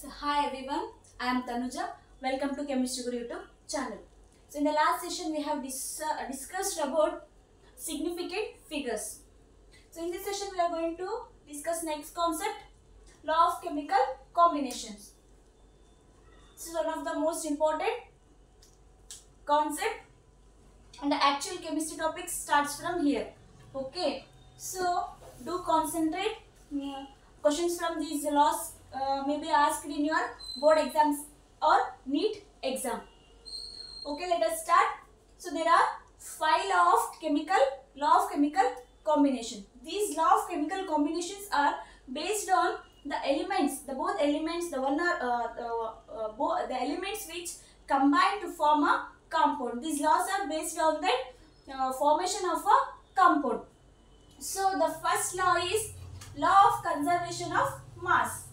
So hi everyone, I am Tanuja. Welcome to Chemistry Guru YouTube channel. So in the last session we have discussed about significant figures. So in this session we are going to discuss next concept, law of chemical combinations. This is one of the most important concept and the actual chemistry topic starts from here. Okay, so do concentrate. Questions from these laws may be asked in your board exams or NEET exam. Okay, let us start. So there are 5 law of chemical combination. These law of chemical combinations are based on the elements, the elements which combine to form a compound. These laws are based on the formation of a compound. So the first law is law of conservation of mass.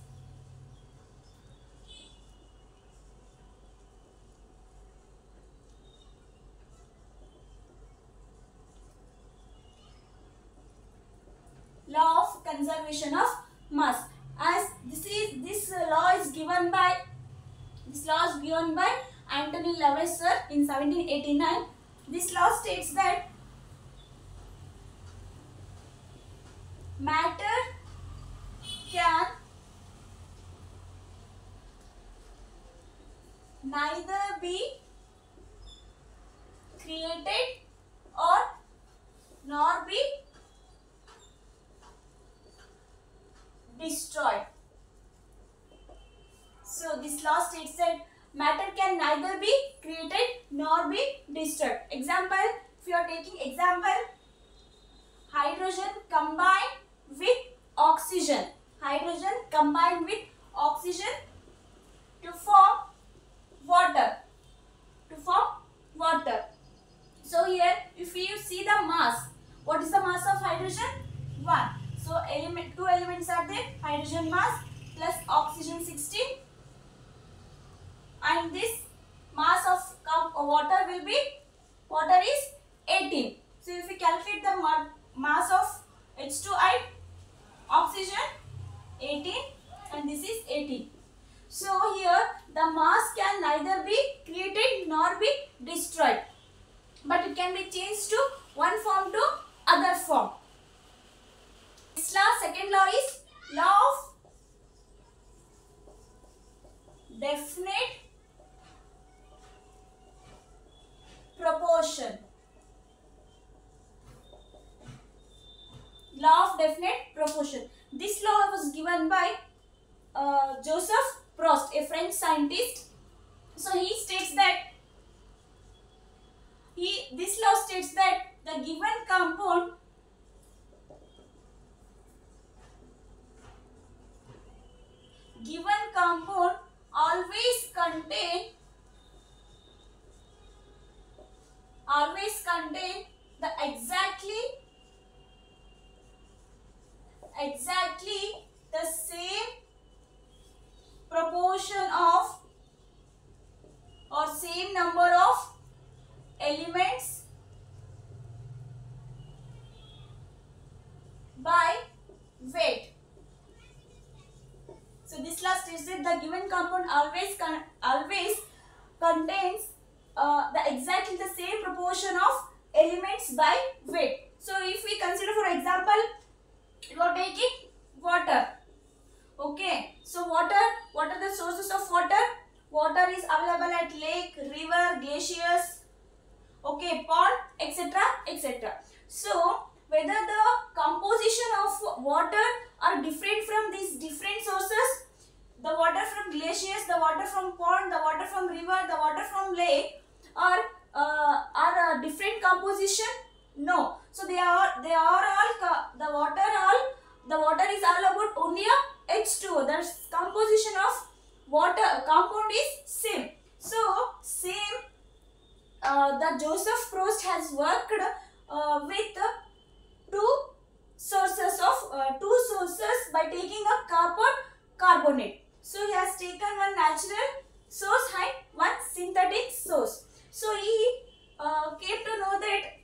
Law of conservation of mass. As this law is given by Anthony Lavoisier in 1789. This law states that matter can neither be created or nor be destroyed. So this law states that matter can neither be created nor be destroyed. Example, if you are taking example, hydrogen combined with oxygen. Hydrogen combined with oxygen to form water. So here, if you see the mass, what is the mass of hydrogen? 1. So two elements are there, hydrogen mass plus oxygen 16, and this mass of water is 18. So if we calculate the mass of H2 and oxygen, 18, and this is 18. So here the mass can neither be created nor be destroyed, but it can be changed to one form to other form. This law, second law, is law of definite proportion. Law of definite proportion. This law was given by Joseph Proust, a French scientist. So he states that this law states that the given compound always contain the exactly the same proportion of or same number of elements by weight. So this law states that the given compound always contains exactly the same proportion of elements by weight. So if we consider, for example, you are taking water. Okay, so what are the sources of water? Water is available at lake, river, glaciers, okay, pond, etc., etc. So whether the composition of water are different from these different sources, the water from glaciers, the water from pond, the water from river, the water from lake are a different composition? No. So they are all the water is all about only a H2O. The composition of water compound is same. So same, the Joseph Proust has worked with two sources by taking a carbonate. So he has taken one natural source and one synthetic source. So he came to know that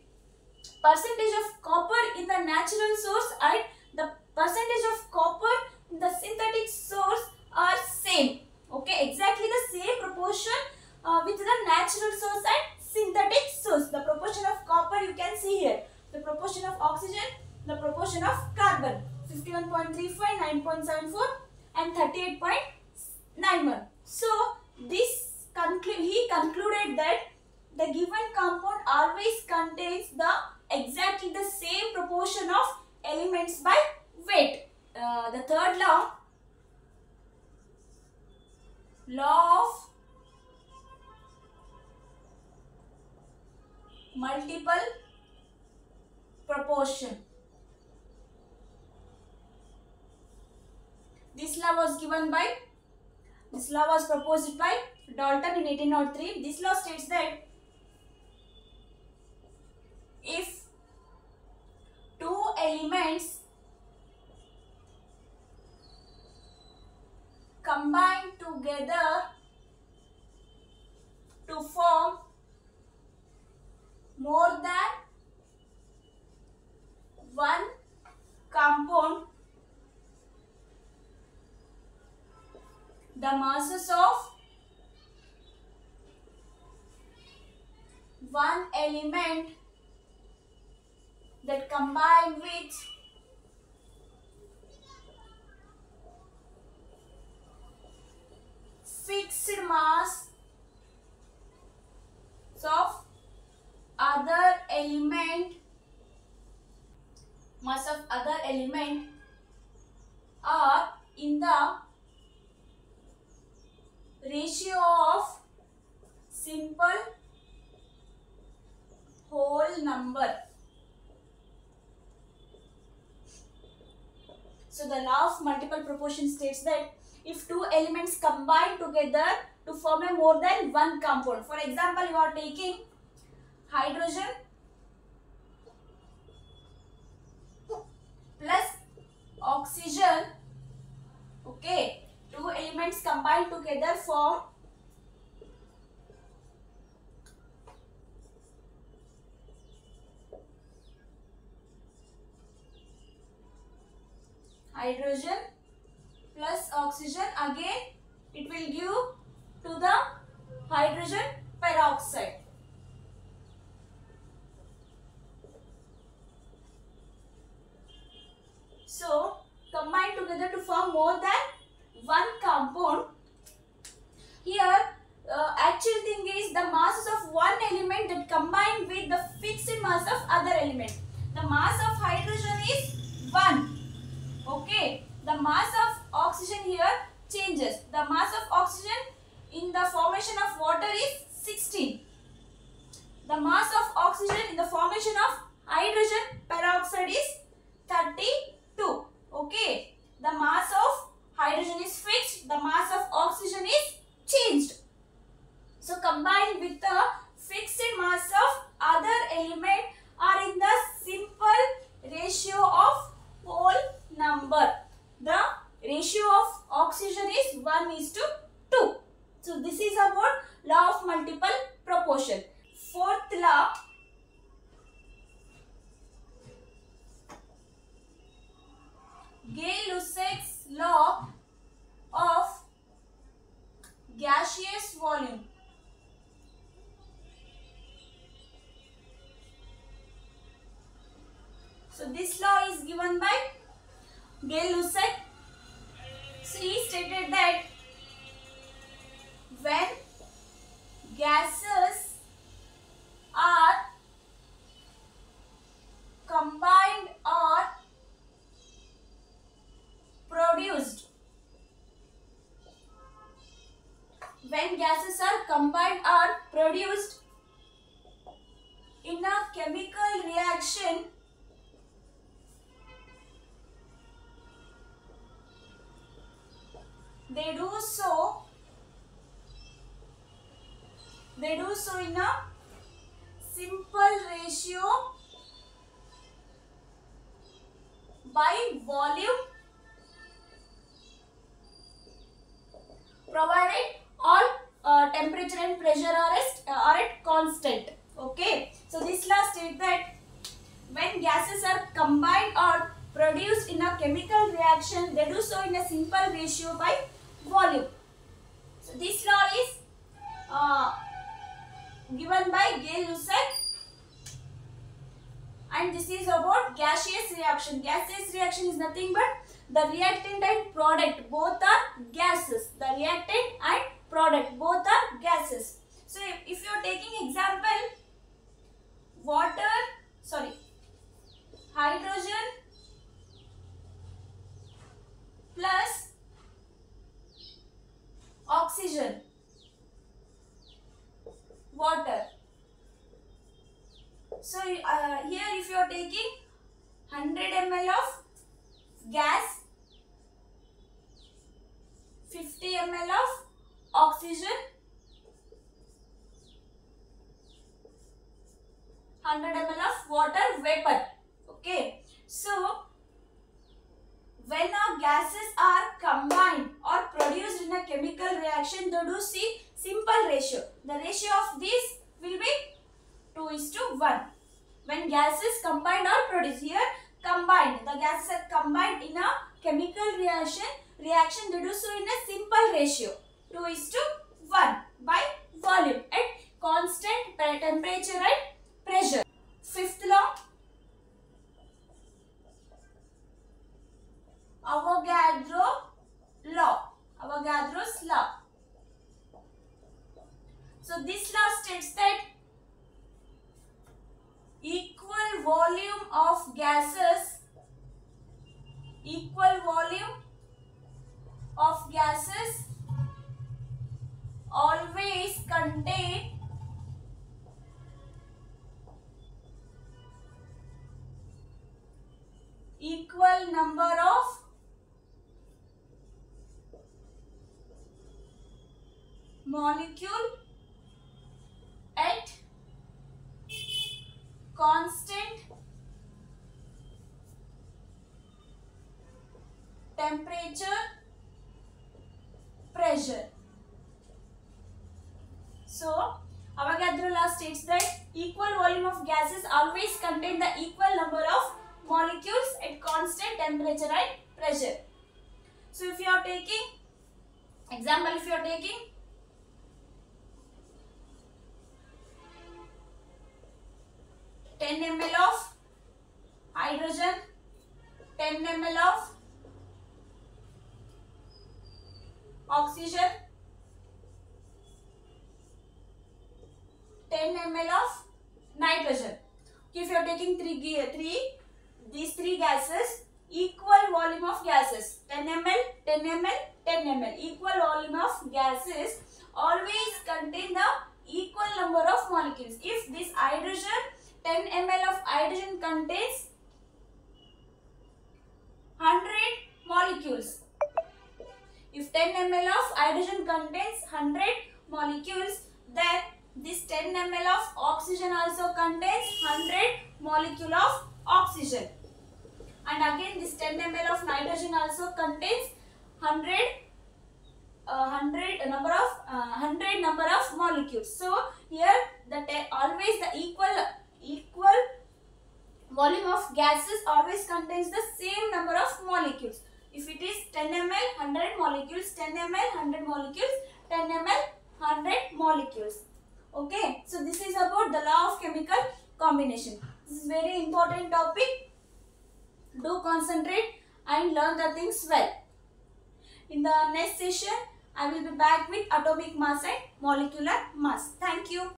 percentage of copper in the natural source and the percentage of copper in the synthetic source are same. Okay, exactly the same proportion with the natural source and synthetic source. The proportion of copper you can see here. The proportion of oxygen, the proportion of carbon. 51.35, 9.74 and 38.91. So this he concluded that the given compound always contains the exactly the same proportion of elements by weight. The third law of multiple proportion. This law was proposed by Dalton in 1803. This law states that if two elements combine together to form more than one compound, the masses of one element that combine with fixed mass of other element are in the ratio of simple whole number. So the law of multiple proportion states that if two elements combine together to form a more than one compound. For example, you are taking hydrogen plus oxygen. Okay, two elements combine together form hydrogen plus oxygen. Again it will give to the hydrogen peroxide. So combine together to form more than one compound. Here actual thing is the masses of one element that combine with the fixed mass of other element. The mass of hydrogen is 1. Okay, the mass of oxygen here changes. The mass of oxygen in the formation of water is 16. The mass of oxygen in the formation of hydrogen peroxide is 32. Okay, the mass of hydrogen is fixed, the mass of oxygen is changed. So combined with the fixed mass of other element are in the simple ratio of whole number. The ratio of oxygen is 1:2. So this is about law of multiple proportion. Fourth law, Gay-Lussac's law of gaseous volume. So this law is given by Gay-Lussac. So he stated that when gases are combined or produced, in a chemical reaction, they do so in a simple ratio by volume, provided all temperature and pressure are at constant. Okay, so this law states that when gases are combined or produced in a chemical reaction, they do so in a simple ratio by volume. given by Gay-Lussac. And this is about gaseous reaction. Gaseous reaction is nothing but the reactant and product both are gases. The reactant and product both are gases. So if you are taking example, hydrogen plus oxygen, water. So here if you are taking 100 ml of gas, 50 ml of oxygen, 100 ml of water vapor. Okay. So when our gases are combined or produced in a chemical reaction, they do see simple ratio. The ratio of these will be 2:1. When gases combined or produced, here combined, the gases are combined in a chemical reaction, they do so in a simple ratio 2:1 by volume at constant temperature and pressure. Fifth law, Avogadro's law. So this law states that equal volume of gases always contain equal number of molecule at constant temperature, pressure. So Avogadro law states that equal volume of gases always contain the equal number of molecules at constant temperature and pressure. So if you are taking example, if you are taking 10 ml of hydrogen, 10 ml of oxygen, 10 ml of nitrogen. If you are taking these three gases, equal volume of gases, 10 ml, 10 ml, 10 ml, equal volume of gases always contain the equal number of molecules. If this hydrogen, 10 ml of hydrogen contains 100 molecules. If 10 ml of hydrogen contains 100 molecules, then this 10 ml of oxygen also contains 100 molecule of oxygen. And again this 10 ml of nitrogen also contains 100 number of molecules. So here always the equal volume of gases always contains the same number of molecules. If it is 10 ml, 100 molecules, 10 ml, 100 molecules, 10 ml, 100 molecules. Okay, so this is about the law of chemical combination. This is very important topic. Do concentrate and learn the things well. In the next session, I will be back with atomic mass and molecular mass. Thank you.